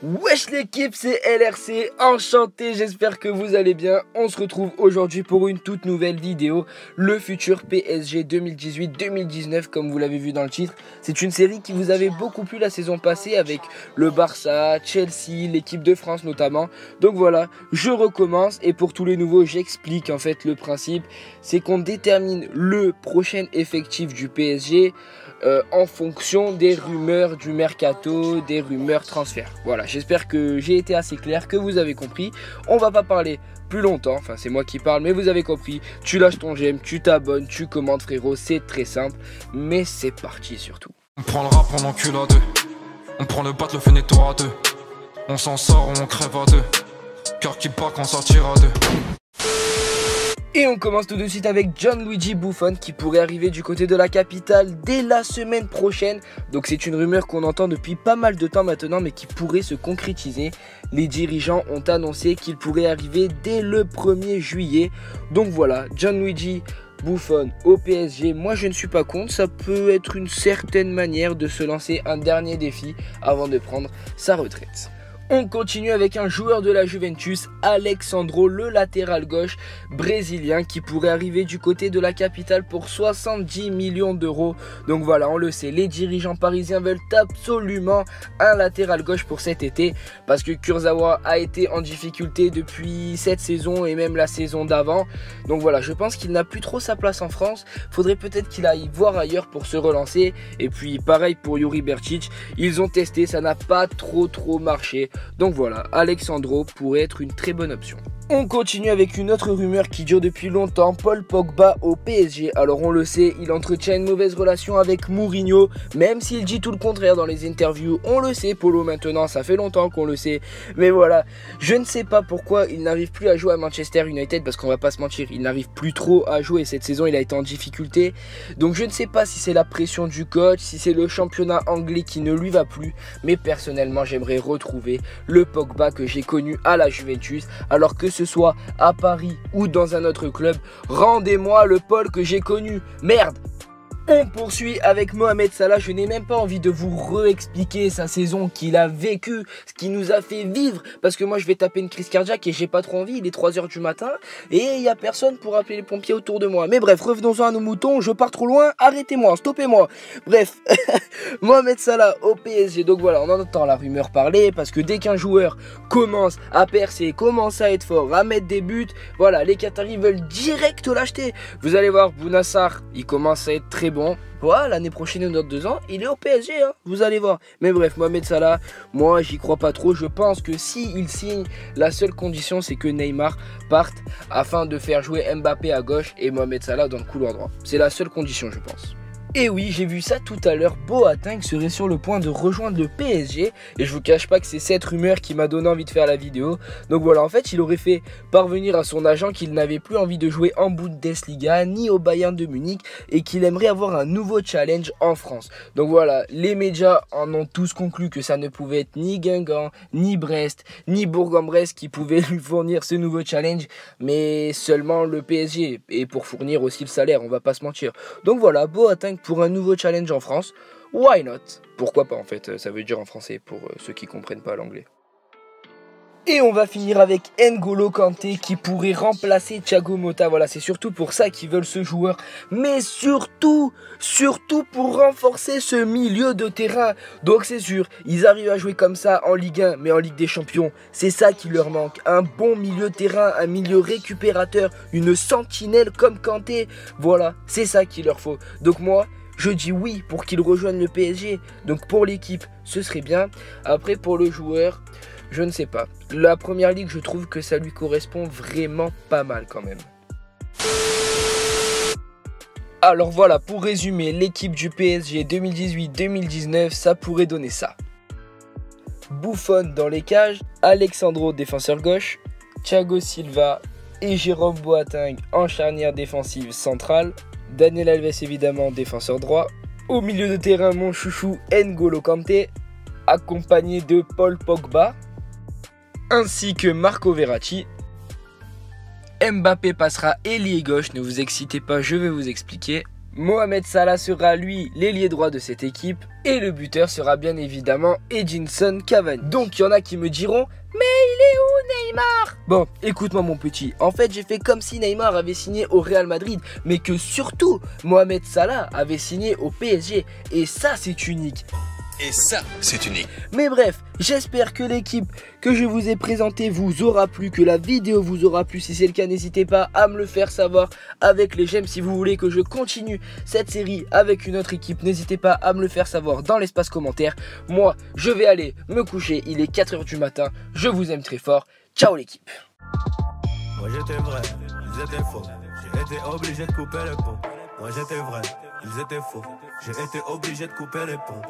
Wesh l'équipe, c'est LRC, enchanté, j'espère que vous allez bien. On se retrouve aujourd'hui pour une toute nouvelle vidéo, le futur PSG 2018-2019 comme vous l'avez vu dans le titre. C'est une série qui vous avait beaucoup plu la saison passée avec le Barça, Chelsea, l'équipe de France notamment. Donc voilà, je recommence et pour tous les nouveaux j'explique en fait le principe. C'est qu'on détermine le prochain effectif du PSG en fonction des rumeurs du mercato, des rumeurs transferts. Voilà, j'espère que j'ai été assez clair, que vous avez compris. On va pas parler plus longtemps, enfin c'est moi qui parle, mais vous avez compris. Tu lâches ton j'aime, tu t'abonnes, tu commandes frérot, c'est très simple. Mais c'est parti surtout. On prend le rap, on encule à deux. On prend le bat, le fenêtre à deux. On s'en sort, on crève à deux. Cœur qui part quand ça tire à deux. Et on commence tout de suite avec Gianluigi Buffon qui pourrait arriver du côté de la capitale dès la semaine prochaine. Donc c'est une rumeur qu'on entend depuis pas mal de temps maintenant mais qui pourrait se concrétiser. Les dirigeants ont annoncé qu'il pourrait arriver dès le 1er juillet. Donc voilà, Gianluigi Buffon au PSG, moi je ne suis pas contre, ça peut être une certaine manière de se lancer un dernier défi avant de prendre sa retraite. On continue avec un joueur de la Juventus, Alexandro, le latéral gauche brésilien qui pourrait arriver du côté de la capitale pour 70 millions d'euros. Donc voilà, on le sait, les dirigeants parisiens veulent absolument un latéral gauche pour cet été parce que Kurzawa a été en difficulté depuis cette saison et même la saison d'avant. Donc voilà, je pense qu'il n'a plus trop sa place en France. Faudrait peut-être qu'il aille voir ailleurs pour se relancer. Et puis pareil pour Yuri Berčić, ils ont testé, ça n'a pas trop marché. Donc voilà, Alexandro pourrait être une très bonne option. On continue avec une autre rumeur qui dure depuis longtemps, Paul Pogba au PSG. Alors on le sait, il entretient une mauvaise relation avec Mourinho, même s'il dit tout le contraire dans les interviews. On le sait, Polo maintenant, ça fait longtemps qu'on le sait. Mais voilà, je ne sais pas pourquoi il n'arrive plus à jouer à Manchester United, parce qu'on va pas se mentir, il n'arrive plus trop à jouer. Cette saison, il a été en difficulté. Donc je ne sais pas si c'est la pression du coach, si c'est le championnat anglais qui ne lui va plus. Mais personnellement, j'aimerais retrouver le Pogba que j'ai connu à la Juventus, alors que ce soit à Paris ou dans un autre club, rendez-moi le Paul que j'ai connu. Merde! On poursuit avec Mohamed Salah. Je n'ai même pas envie de vous réexpliquer sa saison qu'il a vécue, ce qui nous a fait vivre, parce que moi je vais taper une crise cardiaque et j'ai pas trop envie. Il est 3 h du matin et il y a personne pour appeler les pompiers autour de moi. Mais bref, revenons-en à nos moutons, je pars trop loin, arrêtez-moi, stoppez-moi. Bref, Mohamed Salah au PSG. Donc voilà, on en entend la rumeur parler, parce que dès qu'un joueur commence à percer, commence à être fort, à mettre des buts, voilà, les Qataris veulent direct l'acheter. Vous allez voir, Bounassar, il commence à être très bon. Voilà, l'année prochaine ou dans 2 ans, il est au PSG, hein, vous allez voir. Mais bref, Mohamed Salah, moi j'y crois pas trop. Je pense que s'il signe, la seule condition c'est que Neymar parte afin de faire jouer Mbappé à gauche et Mohamed Salah dans le couloir droit. C'est la seule condition, je pense. Et oui, j'ai vu ça tout à l'heure, Boateng serait sur le point de rejoindre le PSG. Et je vous cache pas que c'est cette rumeur qui m'a donné envie de faire la vidéo. Donc voilà, en fait, il aurait fait parvenir à son agent qu'il n'avait plus envie de jouer en Bundesliga, ni au Bayern de Munich, et qu'il aimerait avoir un nouveau challenge en France. Donc voilà, les médias en ont tous conclu que ça ne pouvait être ni Guingamp, ni Brest, ni Bourg-en-Bresse qui pouvaient lui fournir ce nouveau challenge, mais seulement le PSG, et pour fournir aussi le salaire, on va pas se mentir. Donc voilà, Boateng pour un nouveau challenge en France, why not? Pourquoi pas en fait, ça veut dire en français pour ceux qui comprennent pas l'anglais. Et on va finir avec N'Golo Kanté qui pourrait remplacer Thiago Motta. Voilà, c'est surtout pour ça qu'ils veulent ce joueur. Mais surtout pour renforcer ce milieu de terrain. Donc c'est sûr, ils arrivent à jouer comme ça en Ligue 1, mais en Ligue des Champions, c'est ça qui leur manque. Un bon milieu de terrain, un milieu récupérateur, une sentinelle comme Kanté. Voilà, c'est ça qu'il leur faut. Donc moi, je dis oui pour qu'ils rejoignent le PSG. Donc pour l'équipe, ce serait bien. Après pour le joueur, je ne sais pas. La première ligue, je trouve que ça lui correspond vraiment pas mal quand même. Alors voilà, pour résumer, l'équipe du PSG 2018-2019, ça pourrait donner ça. Buffon dans les cages, Alexandro défenseur gauche, Thiago Silva et Jérôme Boateng en charnière défensive centrale, Daniel Alves évidemment défenseur droit, au milieu de terrain mon chouchou N'Golo Kanté, accompagné de Paul Pogba, ainsi que Marco Verratti. Mbappé passera ailier gauche, ne vous excitez pas, je vais vous expliquer. Mohamed Salah sera lui l'ailier droit de cette équipe et le buteur sera bien évidemment Edinson Cavani. Donc il y en a qui me diront mais il est où Neymar? Bon, écoute-moi mon petit, en fait j'ai fait comme si Neymar avait signé au Real Madrid, mais que surtout Mohamed Salah avait signé au PSG, et ça c'est unique. Et ça, c'est unique. Mais bref, j'espère que l'équipe que je vous ai présentée vous aura plu, que la vidéo vous aura plu. Si c'est le cas, n'hésitez pas à me le faire savoir avec les j'aime. Si vous voulez que je continue cette série avec une autre équipe, n'hésitez pas à me le faire savoir dans l'espace commentaire. Moi, je vais aller me coucher, il est 4 h du matin. Je vous aime très fort. Ciao l'équipe. Moi j'étais vrai, ils étaient faux. J'ai été obligé de couper les ponts. Moi j'étais vrai, ils étaient faux. J'ai été obligé de couper les ponts.